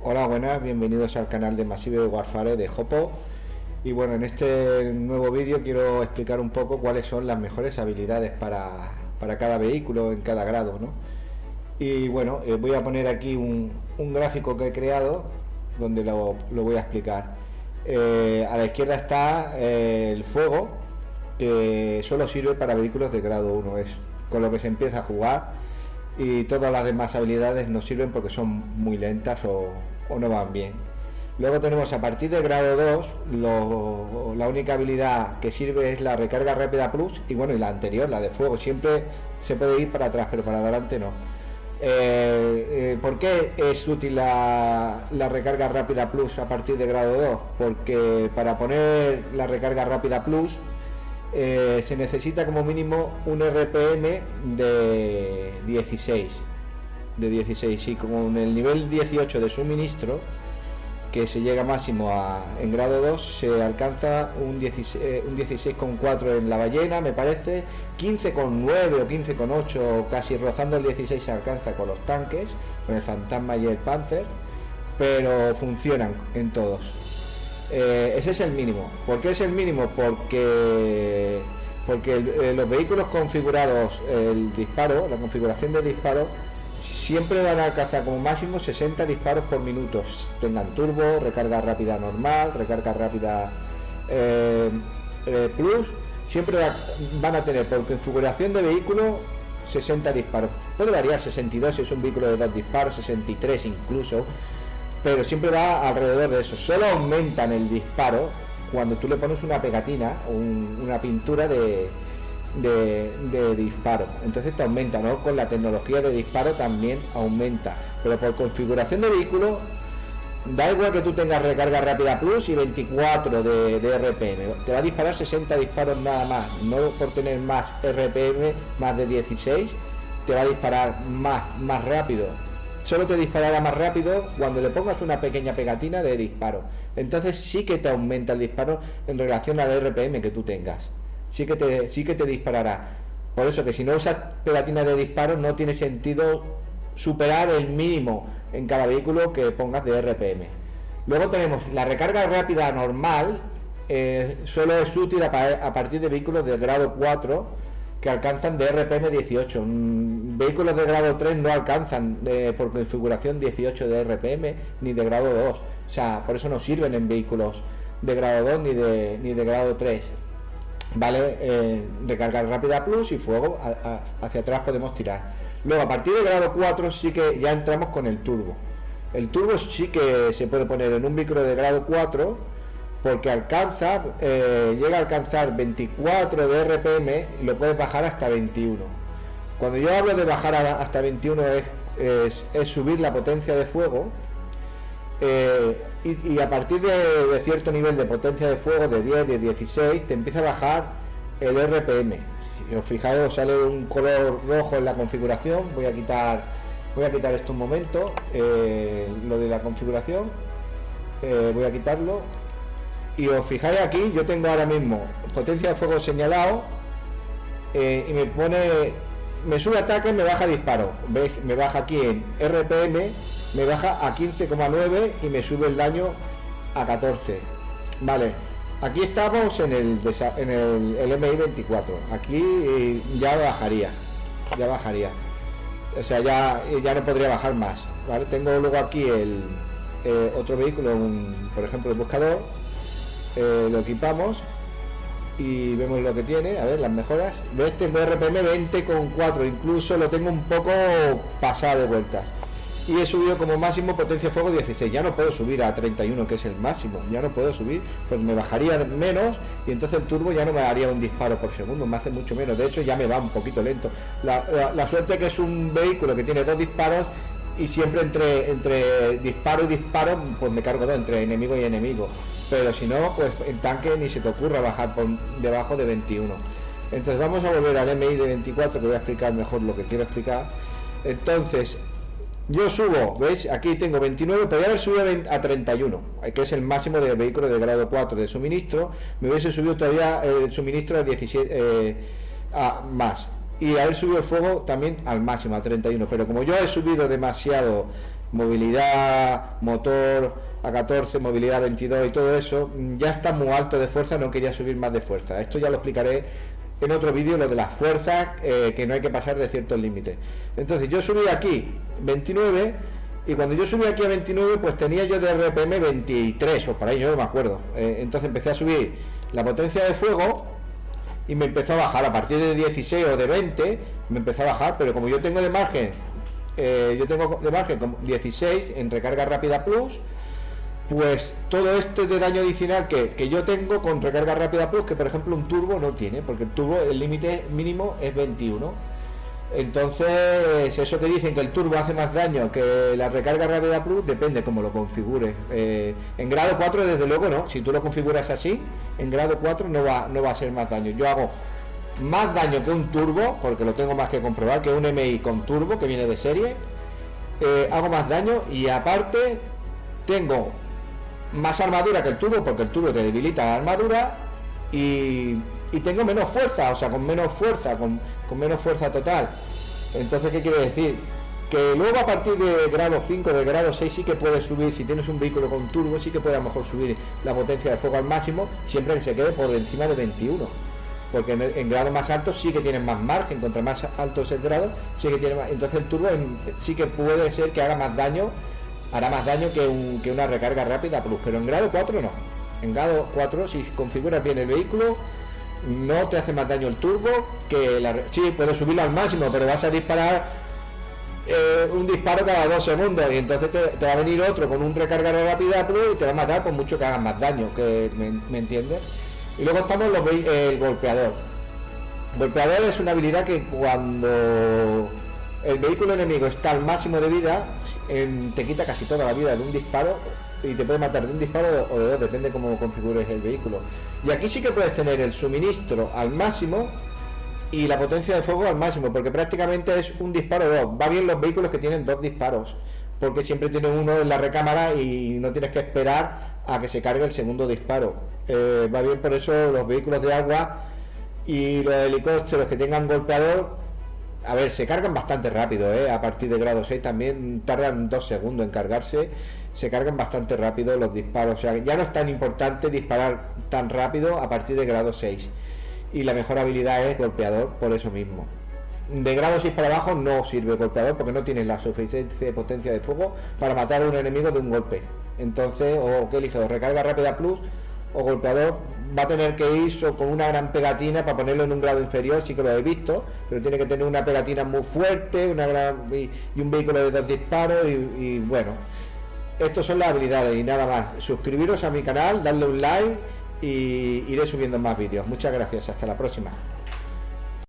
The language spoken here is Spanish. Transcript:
Hola, buenas, bienvenidos al canal de Massive Warfare de Jopo. Y bueno, en este nuevo vídeo quiero explicar un poco cuáles son las mejores habilidades para cada vehículo en cada grado, ¿no? Y bueno, voy a poner aquí un gráfico que he creado donde lo voy a explicar. A la izquierda está el fuego, que solo sirve para vehículos de grado 1, es con lo que se empieza a jugar, y todas las demás habilidades no sirven porque son muy lentas o no van bien. Luego tenemos a partir de grado 2 la única habilidad que sirve es la recarga rápida plus, y bueno, y la anterior, la de fuego, siempre se puede ir para atrás pero para adelante no. ¿Por qué es útil la recarga rápida plus a partir de grado 2? Porque para poner la recarga rápida plus se necesita como mínimo un RPM de 16, y como en el nivel 18 de suministro, que se llega máximo en grado 2, se alcanza un 16,4 en la ballena, me parece, 15,9 o 15,8, casi rozando el 16 se alcanza con los tanques, con el fantasma y el panzer, pero funcionan en todos. Ese es el mínimo. ¿Por qué es el mínimo? Porque los vehículos configurados, el disparo, la configuración de disparo, siempre van a alcanzar como máximo 60 disparos por minuto, tengan turbo, recarga rápida normal, recarga rápida plus, siempre van a tener por configuración de vehículo 60 disparos. Puede variar, 62 si es un vehículo de 2 disparos, 63 incluso, pero siempre va alrededor de eso. Solo aumentan el disparo cuando tú le pones una pegatina o una pintura de disparo, entonces te aumenta, ¿no? Con la tecnología de disparo también aumenta, pero por configuración de vehículo da igual que tú tengas recarga rápida plus y 24 de RPM, te va a disparar 60 disparos nada más, no por tener más RPM, más de 16 te va a disparar más rápido. Solo te disparará más rápido cuando le pongas una pequeña pegatina de disparo, entonces sí que te aumenta el disparo en relación al RPM que tú tengas. Sí que te disparará. Por eso que si no usas pegatina de disparo no tiene sentido superar el mínimo en cada vehículo que pongas de RPM. Luego tenemos la recarga rápida normal, solo es útil a partir de vehículos de grado 4 que alcanzan de RPM 18. Vehículos de grado 3 no alcanzan por configuración 18 de RPM ni de grado 2. O sea, por eso no sirven en vehículos de grado 2 ni de grado 3. Vale, recarga rápida plus y fuego hacia atrás podemos tirar. Luego a partir de grado 4 sí que ya entramos con el turbo. El turbo sí que se puede poner en un vehículo de grado 4 porque llega a alcanzar 24 de RPM y lo puedes bajar hasta 21. Cuando yo hablo de bajar hasta 21 es subir la potencia de fuego. Y a partir de cierto nivel de potencia de fuego, de 10, de 16, te empieza a bajar el RPM. Si os fijáis, os sale un color rojo en la configuración. Voy a quitar esto un momento, lo de la configuración, voy a quitarlo, y os fijáis aquí, yo tengo ahora mismo potencia de fuego señalado, y me sube ataque, me baja disparo, veis, me baja aquí en RPM, me baja a 15,9 y me sube el daño a 14. Vale, aquí estamos en el MI 24, aquí ya bajaría, o sea, ya no podría bajar más, ¿vale? Tengo luego aquí el otro vehículo, por ejemplo el buscador, lo equipamos y vemos lo que tiene, a ver las mejoras. Este RPM 20,4, incluso lo tengo un poco pasado de vueltas, y he subido como máximo potencia de fuego 16. Ya no puedo subir a 31, que es el máximo, ya no puedo subir, pues me bajaría menos, y entonces el turbo ya no me haría un disparo por segundo, me hace mucho menos, de hecho ya me va un poquito lento. La suerte que es un vehículo que tiene 2 disparos, y siempre entre disparo y disparo pues me cargo 2, entre enemigo y enemigo, pero si no, pues en tanque ni se te ocurra bajar por debajo de 21. Entonces vamos a volver al MI de 24, que voy a explicar mejor lo que quiero explicar. Entonces yo subo, veis, aquí tengo 29, podría haber subido a 31, que es el máximo de vehículo de grado 4 de suministro. Me hubiese subido todavía el suministro a 17 más, y haber subido el fuego también al máximo, a 31, pero como yo he subido demasiado movilidad, motor a 14, movilidad 22 y todo eso, ya está muy alto de fuerza, no quería subir más de fuerza. Esto ya lo explicaré en otro vídeo, lo de las fuerzas, que no hay que pasar de ciertos límites. Entonces yo subí aquí 29, y cuando yo subí aquí a 29 pues tenía yo de RPM 23 o por ahí, yo no me acuerdo. Entonces empecé a subir la potencia de fuego y me empezó a bajar a partir de 16 o de 20, me empezó a bajar, pero como yo tengo de margen con 16 en recarga rápida plus, pues todo este de daño adicional que yo tengo con recarga rápida plus, que por ejemplo un turbo no tiene, porque el turbo, el límite mínimo es 21. Entonces eso que dicen que el turbo hace más daño que la recarga rápida plus, depende cómo lo configures. En grado 4 desde luego no, si tú lo configuras así, en grado 4 no va a ser más daño. Yo hago más daño que un turbo, porque lo tengo más que comprobar, que un MI con turbo que viene de serie. Hago más daño y aparte tengo más armadura que el turbo, porque el turbo te debilita la armadura, y tengo menos fuerza, o sea, con menos fuerza total. Entonces, ¿qué quiere decir? Que luego a partir de grado 5, de grado 6 sí que puedes subir, si tienes un vehículo con turbo, sí que puedes a lo mejor subir la potencia de fuego al máximo, siempre que se quede por encima de 21. Porque en grados más altos sí que tienes más margen, contra más alto es el grado, sí que tiene más. Entonces el turbo sí que puede ser que haga más daño, hará más daño que una recarga rápida plus, pero en grado 4 no. En grado 4, si configuras bien el vehículo, no te hace más daño el turbo que sí, puedes subirlo al máximo, pero vas a disparar un disparo cada 2 segundos, y entonces te va a venir otro con un recarga rápida plus y te va a matar por mucho que hagas más daño, que ¿me entiendes? Y luego estamos el golpeador. Golpeador es una habilidad que cuando el vehículo enemigo está al máximo de vida, te quita casi toda la vida de un disparo, y te puede matar de un disparo o de dos, depende cómo configures el vehículo. Y aquí sí que puedes tener el suministro al máximo y la potencia de fuego al máximo, porque prácticamente es un disparo o dos. Va bien los vehículos que tienen 2 disparos, porque siempre tienen uno en la recámara y no tienes que esperar a que se cargue el segundo disparo. Va bien por eso los vehículos de agua y los helicópteros que tengan golpeador, a ver, se cargan bastante rápido, a partir de grado 6 también tardan 2 segundos en cargarse, se cargan bastante rápido los disparos, o sea, ya no es tan importante disparar tan rápido a partir de grado 6, y la mejor habilidad es golpeador por eso mismo. De grado 6 para abajo no sirve golpeador porque no tienes la suficiente potencia de fuego para matar a un enemigo de un golpe. Entonces, o que eliges, o recarga rápida plus o golpeador. Va a tener que ir con una gran pegatina para ponerlo en un grado inferior, sí que lo he visto, pero tiene que tener una pegatina muy fuerte, y un vehículo de 2 disparos, y bueno, estas son las habilidades y nada más. Suscribiros a mi canal, darle un like y iré subiendo más vídeos. Muchas gracias, hasta la próxima.